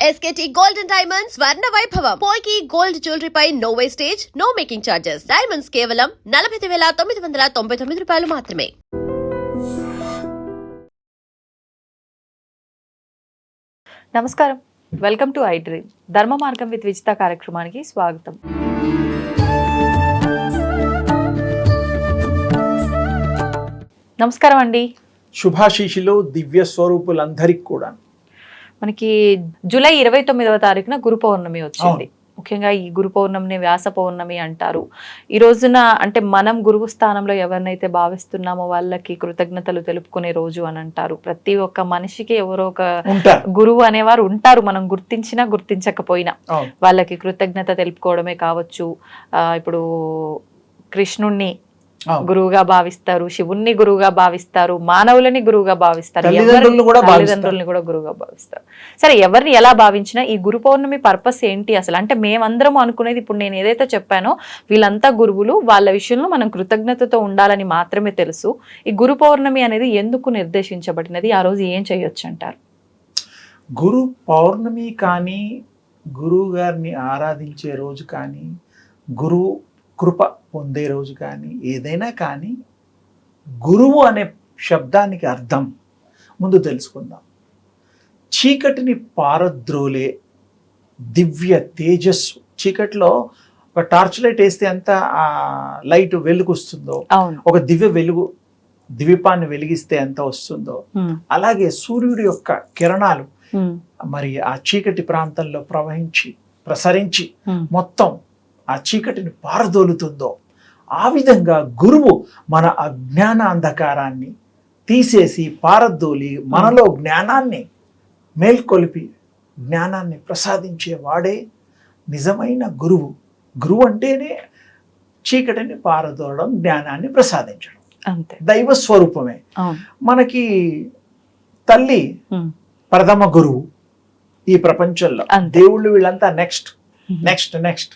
SKT Gold and Diamonds Swarna Vaibhavam. Polki Gold Jewelry pi no wastage, no making charges. Diamonds కేవలం 49,999 రూపాయలు మాత్రమే. నమస్కారం, welcome to I dream. ధర్మ మార్గం with Vijitha కార్యక్రమానికి స్వాగతం. నమస్కారం అండి. శుభాశీషులు దివ్య స్వరూపులందరికీ కూడా మనకి జూలై 29వ తారీఖున గురు పౌర్ణమి వచ్చింది. ముఖ్యంగా ఈ గురు పౌర్ణమిని వ్యాస పౌర్ణమి అంటారు. ఈ రోజున అంటే మనం గురువు స్థానంలో ఎవరినైతే భావిస్తున్నామో వాళ్ళకి కృతజ్ఞతలు తెలుపుకునే రోజు అని అంటారు. ప్రతి ఒక్క మనిషికి ఎవరో ఒక గురువు అనేవారు ఉంటారు, మనం గుర్తించినా గుర్తించకపోయినా వాళ్ళకి కృతజ్ఞత తెలుపుకోవడమే కావచ్చు. ఇప్పుడు కృష్ణుణ్ణి గురువుగా భావిస్తారు, శివుణ్ణి గురువుగా భావిస్తారు, మానవులని గురువుగా భావిస్తారు, తల్లిదండ్రుల్ని కూడా గురువుగా భావిస్తారు. సరే, ఎవరిని ఎలా భావించినా ఈ గురు పౌర్ణమి పర్పస్ ఏంటి అసలు? అంటే మేమందరం అనుకునేది, ఇప్పుడు నేను ఏదైతే చెప్పానో వీళ్ళంతా గురువులు, వాళ్ళ విషయంలో మనం కృతజ్ఞతతో ఉండాలని మాత్రమే తెలుసు. ఈ గురు పౌర్ణమి అనేది ఎందుకు నిర్దేశించబడినది? ఆ రోజు ఏం చేయొచ్చు అంటారు? గురు పౌర్ణమి కానీ, గురువు గారిని ఆరాధించే రోజు కానీ, గురువు కృప పొందే రోజు కానీ, ఏదైనా కానీ గురువు అనే శబ్దానికి అర్థం ముందు తెలుసుకుందాం. చీకటిని పారద్రోలే దివ్య తేజస్సు. చీకటిలో ఒక టార్చ్ లైట్ వేస్తే అంత ఆ లైట్ వెలుగుస్తుందో, ఒక దివ్య వెలుగు ద్వీపాన్ని వెలిగిస్తే ఎంత వస్తుందో, అలాగే సూర్యుడి యొక్క కిరణాలు మరి ఆ చీకటి ప్రాంతంలో ప్రసరించి మొత్తం ఆ చీకటిని పారదోలుతుందో, ఆ విధంగా గురువు మన అజ్ఞాన అంధకారాన్ని తీసేసి పారదోలి మనలో జ్ఞానాన్ని మేల్కొలిపి జ్ఞానాన్ని ప్రసాదించే వాడే నిజమైన గురువు. గురువు అంటేనే చీకటిని పారదోలడం, జ్ఞానాన్ని ప్రసాదించడం, అంతే, దైవ స్వరూపమే. మనకి తల్లి ప్రథమ గురువు ఈ ప్రపంచంలో. దేవుళ్ళు వీళ్ళంతా నెక్స్ట్ నెక్స్ట్ నెక్స్ట్,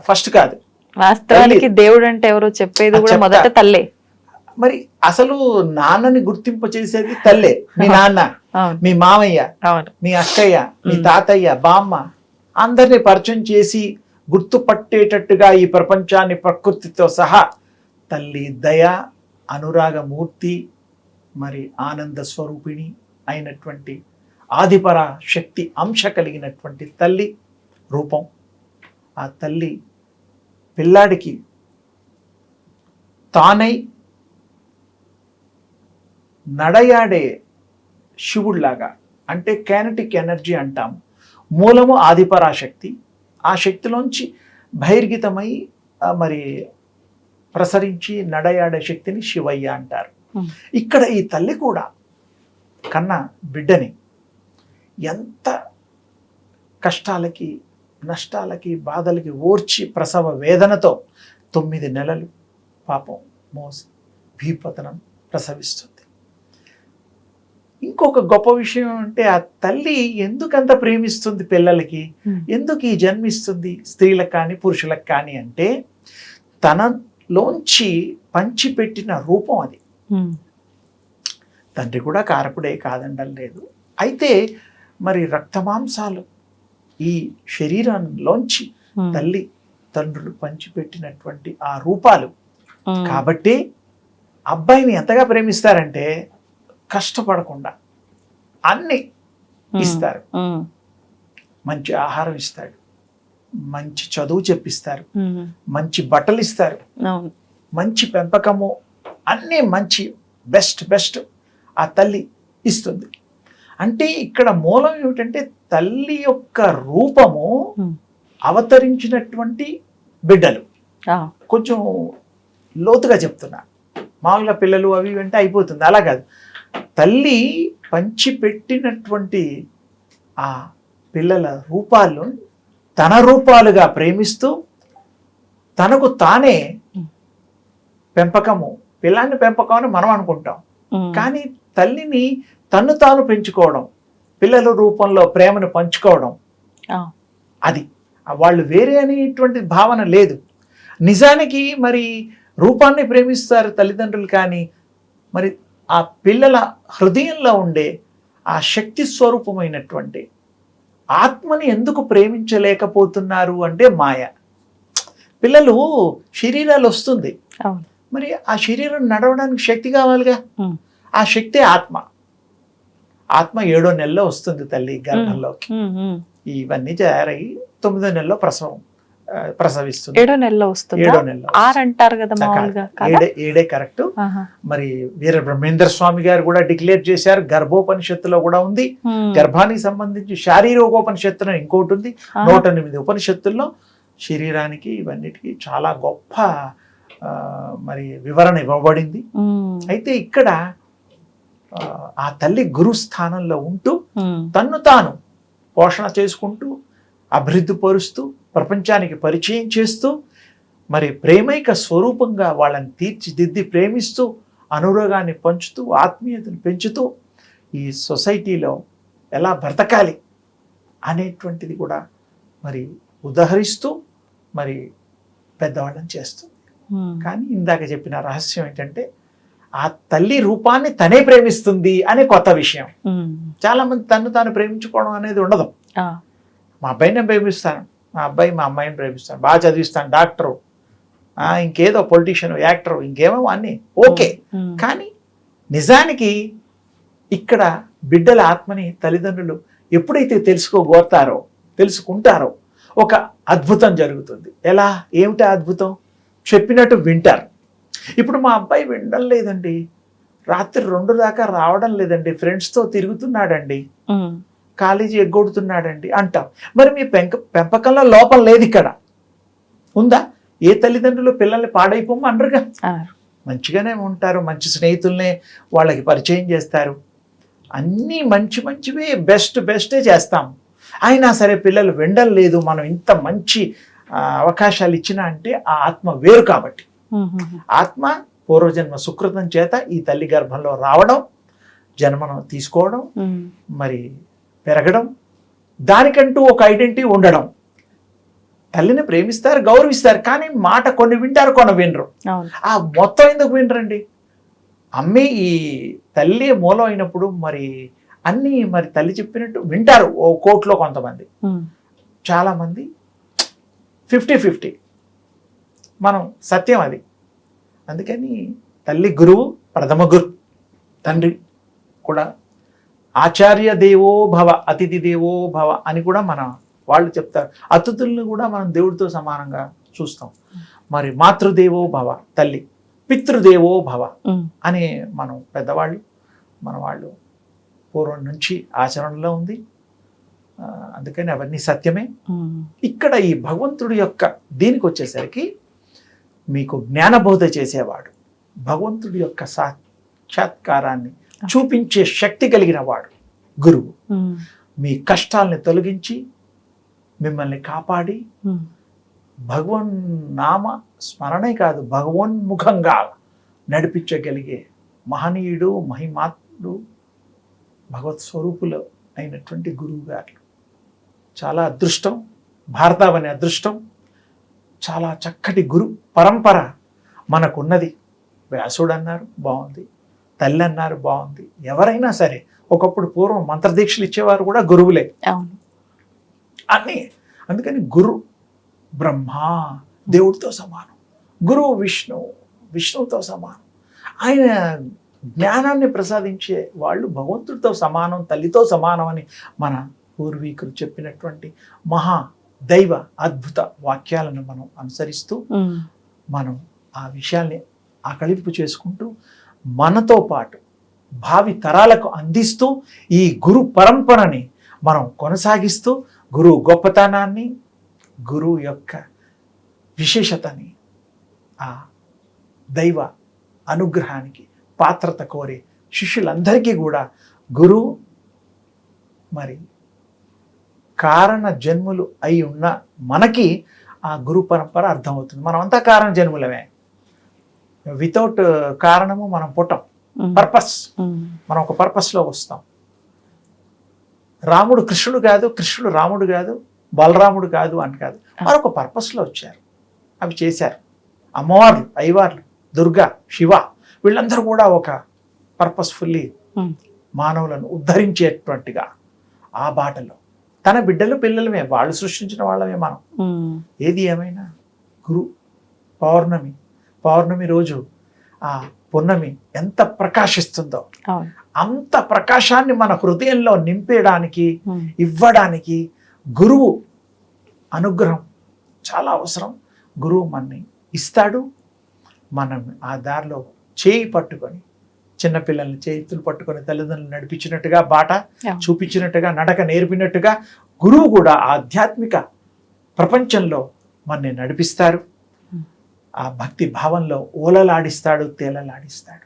ఫస్ట్ కాదు. వాస్తవానికి దేవుడు అంటే ఎవరో చెప్పేది కూడా మొదట తల్లే. మరి అసలు నాన్నని గుర్తింపు చేసేది తల్లే. మీ నాన్న, మీ మామయ్య, మీ అక్కయ్య, మీ తాతయ్య, బామ్మ అందరినీ పరిచయం చేసి గుర్తుపట్టేటట్టుగా ఈ ప్రపంచాన్ని ప్రకృతితో సహా తల్లి దయ, అనురాగమూర్తి, మరి ఆనంద స్వరూపిణి అయినటువంటి ఆదిపర శక్తి అంశ కలిగినటువంటి తల్లి రూపం. ఆ తల్లి పిల్లాడికి తానై నడయాడే శివుడిలాగా, అంటే కైనెటిక్ ఎనర్జీ అంటాము. మూలము ఆదిపరాశక్తి. ఆ శక్తిలోంచి బహిర్గతమై మరి ప్రసరించి నడయాడే శక్తిని శివయ్య అంటారు. ఇక్కడ ఈ తల్లి కూడా కన్న బిడ్డని ఎంత కష్టాలకి, నష్టాలకి, బాధలకి ఓర్చి ప్రసవ వేదనతో 9 నెలలు పాపం మోసి భీపతనం ప్రసవిస్తుంది. ఇంకొక గొప్ప విషయం అంటే, ఆ తల్లి ఎందుకంత ప్రేమిస్తుంది పిల్లలకి, ఎందుకు ఈ జన్మిస్తుంది స్త్రీలకు కానీ పురుషులకు కానీ అంటే, తనలోంచి పంచిపెట్టిన రూపం అది. తండ్రి కూడా కారకుడే, కాదండం లేదు. అయితే మరి రక్తమాంసాలు ఈ శరీరంలోంచి తల్లి తండ్రులు పంచిపెట్టినటువంటి ఆ రూపాలు కాబట్టి అబ్బాయిని ఎంతగా ప్రేమిస్తారంటే, కష్టపడకుండా అన్ని ఇస్తారు. మంచి ఆహారం ఇస్తాడు, మంచి చదువు చెప్పిస్తారు, మంచి బట్టలు ఇస్తారు, మంచి పెంపకము, అన్నీ మంచి బెస్ట్ ఆ తల్లి ఇస్తుంది. అంటే ఇక్కడ మూలం ఏమిటంటే, తల్లి యొక్క రూపము అవతరించినటువంటి బిడ్డలు. కొంచెం లోతుగా చెప్తున్నా, మామూలుగా పిల్లలు అవి అంటే అయిపోతుంది, అలా కాదు. తల్లి పంచిపెట్టినటువంటి ఆ పిల్లల రూపాలను తన రూపాలుగా ప్రేమిస్తూ, తనకు తానే పెంపకము, పిల్లాన్ని పెంపకం అని మనం అనుకుంటాం, కానీ తల్లిని తన్ను తాను పెంచుకోవడం, పిల్లల రూపంలో ప్రేమను పంచుకోవడం, అది వాళ్ళు వేరే అనేటువంటి భావన లేదు. నిజానికి మరి రూపాన్ని ప్రేమిస్తారు తల్లిదండ్రులు, కానీ మరి ఆ పిల్లల హృదయంలో ఉండే ఆ శక్తి స్వరూపమైనటువంటి ఆత్మని ఎందుకు ప్రేమించలేకపోతున్నారు అంటే మాయ. పిల్లలు శరీరాలు వస్తుంది, అవును. మరి ఆ శరీరం నడవడానికి శక్తి కావాలిగా, ఆ శక్తి ఆత్మ. ఆత్మ 7వ నెలలో వస్తుంది తల్లి గర్భంలోకి. ఇవన్నీ తయారయ్యి 9వ నెలలో ప్రసవిస్తుంది. 7వ నెలలో వస్తుంది. 7వ నెలలో 6 అంటారు కదా మామూలుగా. ఏడే కరెక్ట్. మరి వీర బ్రహ్మేంద్ర స్వామి గారు కూడా డిక్లేర్ చేశారు, గర్భోపనిషత్తులో కూడా ఉంది. గర్భానికి సంబంధించి శారీరకోపనిషత్తు అని ఇంకోటి ఉంది. 108 ఉపనిషత్తుల్లో శరీరానికి ఇవన్నిటికీ చాలా గొప్ప మరి వివరణ ఇవ్వబడింది. అయితే ఇక్కడ ఆ తల్లి గురు స్థానంలో ఉంటూ తన్ను తాను పోషణ చేసుకుంటూ అభివృద్ధి పరుస్తూ ప్రపంచానికి పరిచయం చేస్తూ మరి ప్రేమైక స్వరూపంగా వాళ్ళని తీర్చిదిద్ది ప్రేమిస్తూ అనురాగాన్ని పంచుతూ ఆత్మీయతను పెంచుతూ ఈ సొసైటీలో ఎలా బ్రతకాలి అనేటువంటిది కూడా మరి ఉదహరిస్తూ మరి పెద్దవాళ్ళని చేస్తుంది. కానీ ఇందాక చెప్పిన రహస్యం ఏంటంటే ఆ తల్లి రూపాన్ని తనే ప్రేమిస్తుంది అనే కొత్త విషయం. చాలా మంది తను తాను ప్రేమించుకోవడం అనేది ఉండదు. మా అబ్బాయిని నేను ప్రేమిస్తాను, మా అబ్బాయి మా అమ్మాయిని ప్రేమిస్తాను, బాగా చదివిస్తాను, డాక్టరు, ఇంకేదో పొలిటీషియన్, యాక్టరు, ఇంకేమో అన్నీ ఓకే. కానీ నిజానికి ఇక్కడ బిడ్డల ఆత్మని తల్లిదండ్రులు ఎప్పుడైతే తెలుసుకుంటారో ఒక అద్భుతం జరుగుతుంది. ఎలా, ఏమిటా అద్భుతం? చెప్పినట్టు వింటారు. ఇప్పుడు మా అబ్బాయి వినడం లేదండి, రాత్రి 2 దాకా రావడం లేదండి, ఫ్రెండ్స్తో తిరుగుతున్నాడండి, కాలేజీ ఎగ్గొడుతున్నాడండి అంటాం. మరి మీ పెంపకంలో లోపం లేదు ఇక్కడ ఉందా? ఏ తల్లిదండ్రులు పిల్లల్ని పాడైపోమనరుగా, మంచిగానే ఉంటారు, మంచి స్నేహితుల్నే వాళ్ళకి పరిచయం చేస్తారు, అన్నీ మంచివే బెస్టే చేస్తాం. అయినా సరే పిల్లలు వినడం లేదు. మనం ఇంత మంచి అవకాశాలు ఇచ్చినా అంటే ఆ ఆత్మ వేరు. కాబట్టి ఆత్మ పూర్వజన్మ సుకృతం చేత ఈ తల్లి గర్భంలో రావడం, జన్మను తీసుకోవడం, మరి పెరగడం, దానికంటూ ఒక ఐడెంటిటీ ఉండడం. తల్లిని ప్రేమిస్తారు, గౌరవిస్తారు, కానీ మాట కొన్ని వింటారు, కొన్ని వినరు. ఆ మొత్తం ఎందుకు వినరండి? అమ్మే ఈ తల్లి మూలం అయినప్పుడు మరి అన్నీ మరి తల్లి చెప్పినట్టు వింటారు. ఓ కోట్లో కొంతమంది, చాలామంది 50-50 మనం సత్యం అది. అందుకని తల్లి గురువు, ప్రథమ గురు తండ్రి కూడా. ఆచార్య దేవో భవ, అతిథి దేవో భవ అని కూడా మన వాళ్ళు చెప్తారు. అతిథులను కూడా మనం దేవుడితో సమానంగా చూస్తాం. మరి మాతృదేవో భవ తల్లి, పితృదేవో భవ అని మనం పెద్దవాళ్ళు మన వాళ్ళు పూర్వం నుంచి ఆచరణలో ఉంది. అందుకని అవన్నీ సత్యమే. ఇక్కడ ఈ భగవంతుడి యొక్క దీనికి వచ్చేసరికి మీకు జ్ఞానబోధ చేసేవాడు, భగవంతుడి యొక్క సాక్షాత్కారాన్ని చూపించే శక్తి కలిగిన వాడు గురువు. మీ కష్టాలని తొలగించి మిమ్మల్ని కాపాడి భగవన్ నామ స్మరణే కాదు, భగవన్ముఖంగా నడిపించగలిగే మహనీయుడు, మహిమాత్ముడు, భగవత్ స్వరూపులు అయినటువంటి గురువు గారు. చాలా అదృష్టం, భారతావని అదృష్టం. చాలా చక్కటి గురు పరంపర మనకున్నది. వ్యాసుడు అన్నారు బాగుంది, తల్లి అన్నారు బాగుంది. ఎవరైనా సరే ఒకప్పుడు పూర్వం మంత్రదీక్షలు ఇచ్చేవారు కూడా గురువులే అన్నీ. అందుకని గురు బ్రహ్మ దేవుడితో సమానం, గురువు విష్ణువుతో సమానం. ఆయన జ్ఞానాన్ని ప్రసాదించే వాళ్ళు భగవంతుడితో సమానం, తల్లితో సమానం అని మన పూర్వీకులు చెప్పినటువంటి మహా దైవ అద్భుత వాక్యాలను మనం అనుసరిస్తూ మనం ఆ విషయాల్ని ఆకళింపు చేసుకుంటూ మనతో పాటు భావి తరాలకు అందిస్తూ ఈ గురు పరంపరని మనం కొనసాగిస్తూ గురువు గొప్పతనాన్ని, గురువు యొక్క విశేషతని, ఆ దైవ అనుగ్రహానికి పాత్రత కోరే శిష్యులందరికీ కూడా గురువు మరి కారణ జన్ములు అయి ఉన్న మనకి ఆ గురు పరంపర అర్థమవుతుంది. మనం అంతా కారణ జన్ములమే. వితౌట్ కారణము మనం పుట్టం. పర్పస్, మనం ఒక పర్పస్లో వస్తాం. రాముడు కృష్ణుడు కాదు, కృష్ణుడు రాముడు కాదు, బలరాముడు కాదు అని కాదు, మరొక పర్పస్లో వచ్చారు, అవి చేశారు. అమ్మవార్లు, అయ్యవార్లు, దుర్గా, శివ, వీళ్ళందరూ కూడా ఒక పర్పస్ఫుల్లీ మానవులను ఉద్ధరించేటువంటిగా ఆ బాటలో తన బిడ్డలు పిల్లలమే, వాళ్ళు సృష్టించిన వాళ్ళమే మనం. ఏది ఏమైనా గురు పౌర్ణమి రోజు ఆ పున్నమి ఎంత ప్రకాశిస్తుందో అంత ప్రకాశాన్ని మన హృదయంలో నింపేయడానికి, ఇవ్వడానికి గురువు అనుగ్రహం చాలా అవసరం. గురువు మనని ఇస్తాడు. మనం ఆ దారిలో చేయి పట్టుకొని, చిన్నపిల్లల్ని చేతులు పట్టుకొని తల్లిదండ్రులు నడిపించినట్టుగా, బాట చూపించినట్టుగా, నడక నేర్పినట్టుగా గురువు కూడా ఆధ్యాత్మిక ప్రపంచంలో మనని నడిపిస్తారు. ఆ భక్తి భావంలో ఓలలాడిస్తాడు, తేలలాడిస్తాడు.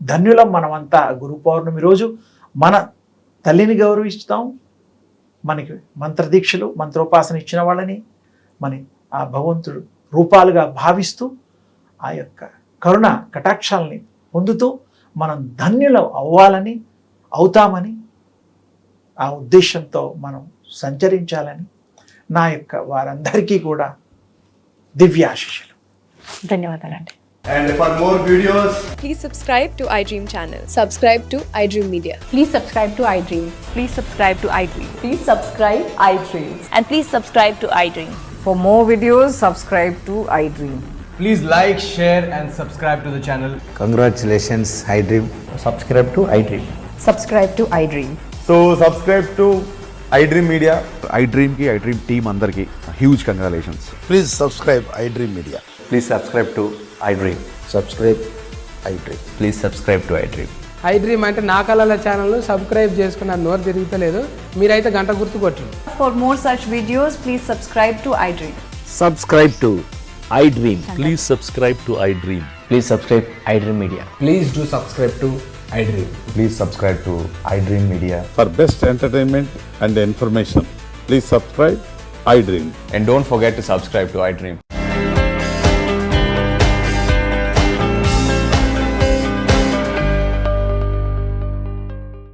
ధన్యులం మనమంతా. గురు పౌర్ణమి రోజు మన తల్లిని గౌరవిస్తాం, మనకి మంత్రదీక్షలు మంత్రోపాసన ఇచ్చిన వాళ్ళని ఆ భగవంతుడు రూపాలుగా భావిస్తూ ఆ యొక్క కరుణ కటాక్షాలని పొందుతూ మనం ధన్యులం అవ్వాలని, అవుతామని, ఆ ఉద్దేశంతో మనం సంచరించాలని నా యొక్క వారందరికీ కూడా దివ్యాశిషులు. ధన్యవాదాలండి. And for more videos, Please subscribe to iDream channel. Subscribe to iDream Media. Please subscribe to iDream. Please subscribe to iDream. Please subscribe iDream. And please subscribe to iDream. For more videos, subscribe to iDream. please like, share and subscribe to the channel. Congratulations, iDream. Subscribe to iDream. Subscribe to iDream. So subscribe to iDream Media. iDream ki iDream team అందరికి huge congratulations. Please subscribe iDream Media. Please subscribe to iDream. Subscribe iDream. Please subscribe to iDream. iDream అంటే నా కళల channel subscribe చేసుకున్న నోరు తిరుగుతలేదు, మీరైతే గంట గుర్తు కొట్టండి. For more such videos, please subscribe to iDream. Subscribe to iDream. Please subscribe to iDream. Please subscribe iDream Media. Please do subscribe to iDream. Please subscribe to iDream Media. For best entertainment and information, please subscribe iDream. And don't forget to subscribe to iDream.